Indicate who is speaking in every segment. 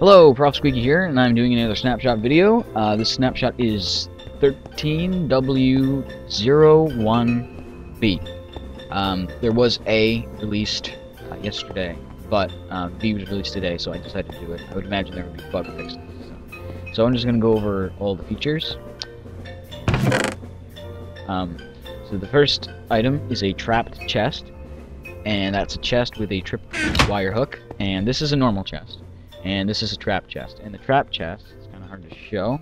Speaker 1: Hello, profsqueaky here, and I'm doing another snapshot video. This snapshot is 13w01b. There was A released yesterday, but B was released today, so I decided to do it. I would imagine there would be bug fixes. So I'm just going to go over all the features. So the first item is a trapped chest, and that's a chest with a tripwire hook, and this is a normal chest. And this is a trap chest. And the trap chest, it's kind of hard to show.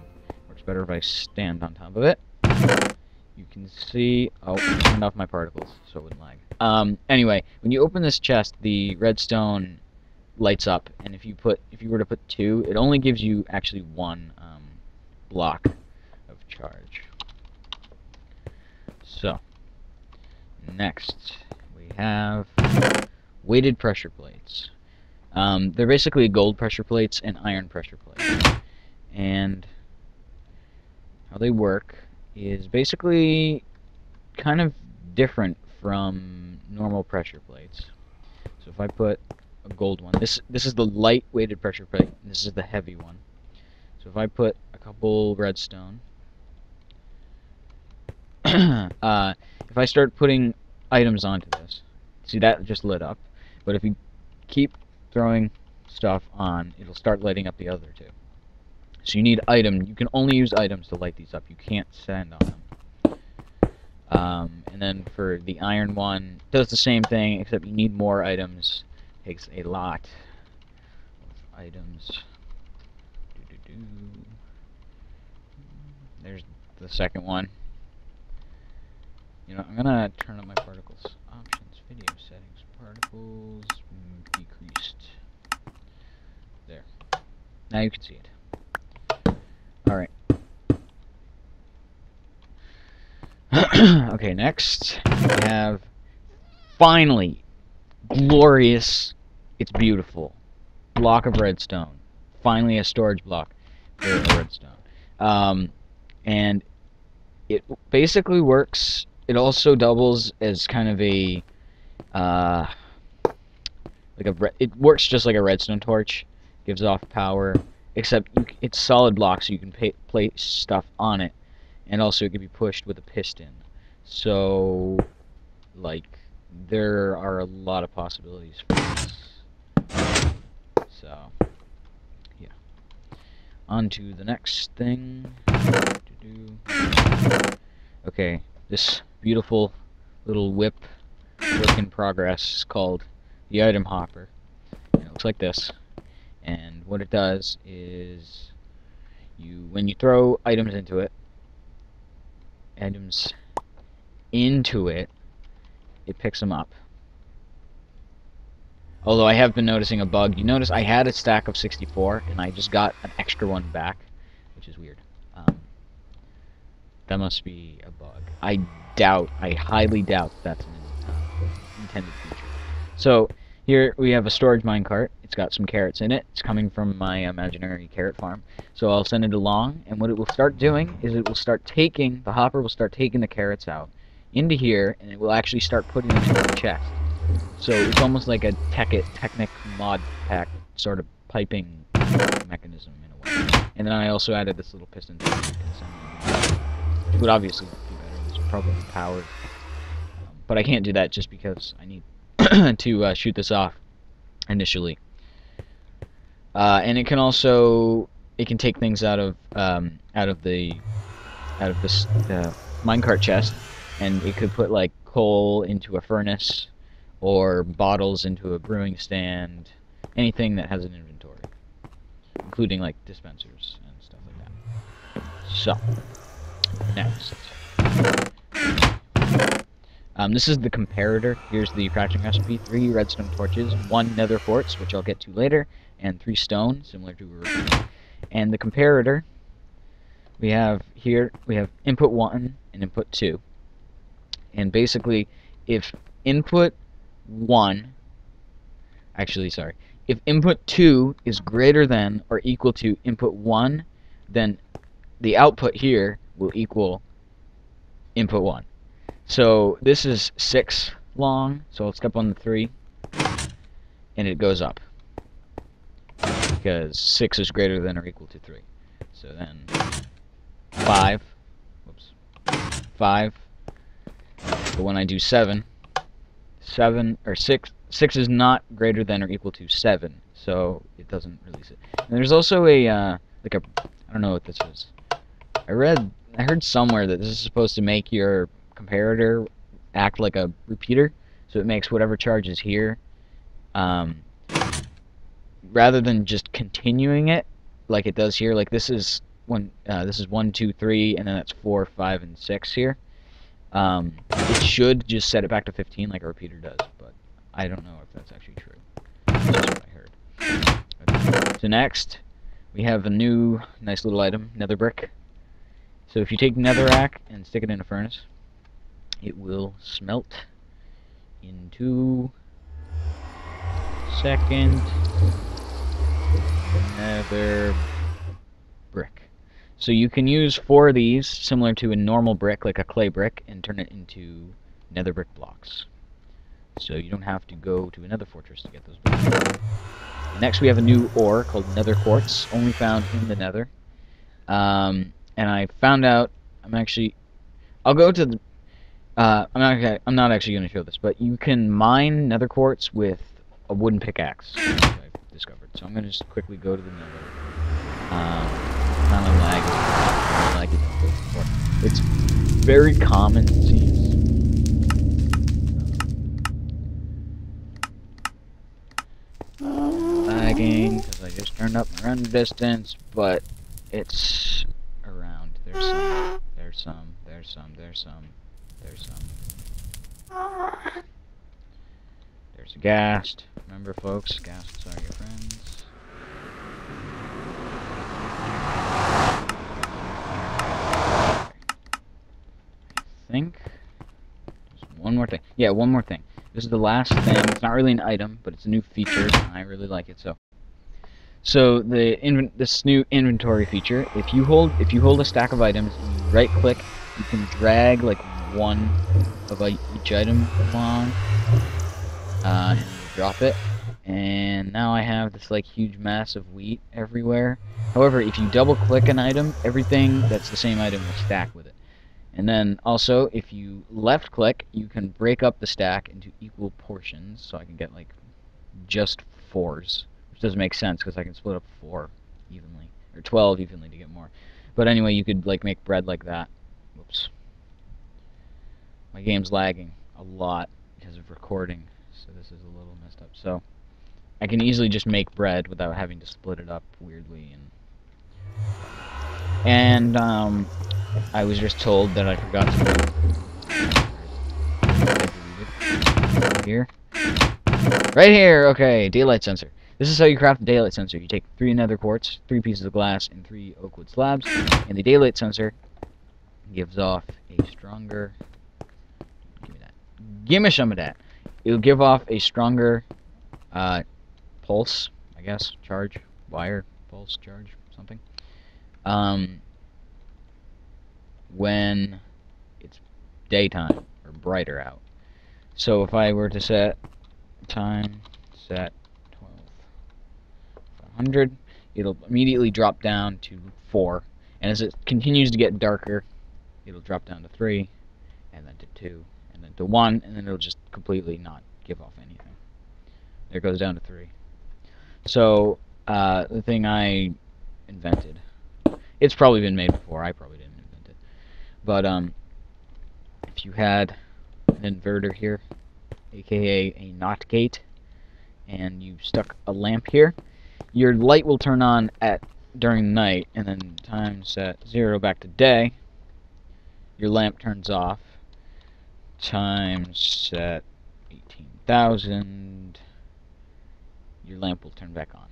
Speaker 1: Works better if I stand on top of it. You can see... Oh, I turned off my particles so it wouldn't lag. Anyway, when you open this chest, the redstone lights up. And if you were to put 2, it only gives you actually 1 block of charge. So, next we have weighted pressure plates. They're basically gold pressure plates and iron pressure plates. And how they work is basically kind of different from normal pressure plates. So if I put a gold one, this is the light weighted pressure plate, and this is the heavy one. So if I put a couple redstone, if I start putting items onto this, see that just lit up, but if you keep throwing stuff on, it'll start lighting up the other two. So you need you can only use items to light these up. You can't stand on them. And then for the iron one, does the same thing, except you need more items. Takes a lot of items. There's the second one. You know, I'm gonna turn on my particles. Options, video settings, particles, decreased. There. Now you can see it. Alright. Okay, next we have, finally, glorious, it's beautiful, block of redstone. Finally a storage block for redstone. And it basically works. It also doubles as kind of a it works just like a redstone torch. Gives off power, except it's solid block, so you can place stuff on it, and also it can be pushed with a piston. So, like, there are a lot of possibilities for this. So, yeah. On to the next thing. Okay, this beautiful little whip work in progress is called the item hopper. And it looks like this. And what it does is, when you throw items into it, it picks them up. Although I have been noticing a bug. You notice I had a stack of 64, and I just got an extra one back, which is weird. That must be a bug. I highly doubt that's an intended feature. So, here we have a storage minecart. It's got some carrots in it. It's coming from my imaginary carrot farm. So I'll send it along, and what it will start doing is the hopper will start taking the carrots out into here, and it will actually start putting them into the chest. So it's almost like a Technic mod pack sort of piping mechanism in a way. And then I also added this little piston thing. Which would obviously be better. This would probably be powered. But I can't do that just because I need to shoot this off initially. And it can also take things out of this minecart chest, and it could put like coal into a furnace or bottles into a brewing stand, anything that has an inventory, including like dispensers and stuff like that. So next. This is the comparator. Here's the crafting recipe. 3 redstone torches, 1 nether quartz, which I'll get to later, and 3 stone, similar to a rupee. And the comparator, we have input 1 and input 2. And basically, if input 2 is greater than or equal to input 1, then the output here will equal input 1. So this is 6 long, so I'll step on the 3, and it goes up. because 6 is greater than or equal to 3. So then 5, whoops, 5, but when I do 7 or 6 is not greater than or equal to 7, so it doesn't release it. And there's also a I don't know what this is. I heard somewhere that this is supposed to make your comparator act like a repeater, so it makes whatever charge is here, rather than just continuing it like it does here. Like this is 1, 2, 3, and then that's 4, 5, and 6 here. It should just set it back to 15 like a repeater does, but I don't know if that's actually true. That's what I heard. Okay. So next, we have a new nice little item, Nether Brick. So if you take netherrack and stick it in a furnace, it will smelt into second Nether Brick. So you can use 4 of these, similar to a normal brick, like a clay brick, and turn it into nether brick blocks. So you don't have to go to another fortress to get those blocks. Next we have a new ore called Nether Quartz, only found in the nether. And I found out, I'll go to the, I'm not actually going to show this, but you can mine Nether Quartz with a wooden pickaxe, which I've discovered. So I'm going to just quickly go to the nether. Kind of laggy. It's very common, it seems. Lagging, because I just turned up my run distance, but it's around. There's some. There's a ghast. Remember, folks, ghasts are your friends. I think there's one more thing. Yeah, one more thing. This is the last thing. It's not really an item, but it's a new feature, and I really like it. So this new inventory feature, if you hold a stack of items and you right click, you can drag like one of each item along, and you drop it. And now I have this like huge mass of wheat everywhere. However, if you double click an item, everything that's the same item will stack with it. And then also, if you left click, you can break up the stack into equal portions, so I can get like just 4s, which doesn't make sense because I can split up 4 evenly, or 12 evenly to get more. But anyway, you could like make bread like that. Whoops. My game's lagging a lot because of recording, so this is a little messed up. So I can easily just make bread without having to split it up weirdly. And I was just told that I forgot to here. Right here, okay, daylight sensor. This is how you craft the daylight sensor. You take 3 nether quartz, 3 pieces of glass, and 3 oak wood slabs, and the daylight sensor gives off a stronger... Give me that. Give me some of that. It'll give off a stronger pulse, I guess, charge, wire, pulse, charge, something. When it's daytime or brighter out. So if I were to set time, set 1200, it'll immediately drop down to 4, and as it continues to get darker, it'll drop down to 3, and then to 2, and then to 1, and then it'll just completely not give off anything. There it goes down to 3. So the thing I invented, it's probably been made before, I probably didn't invent it, but if you had an inverter here, aka a NOT gate, and you stuck a lamp here, your light will turn on during the night, and then time set 0 back to day, your lamp turns off. Time set 18,000, your lamp will turn back on.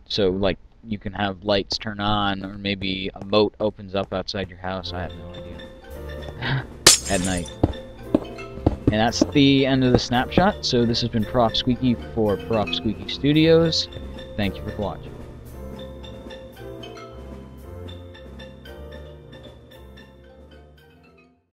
Speaker 1: So like you can have lights turn on, or maybe a moat opens up outside your house, I have no idea, at night. And that's the end of the snapshot. So this has been Prof Squeaky for Prof Squeaky Studios. Thank you for watching.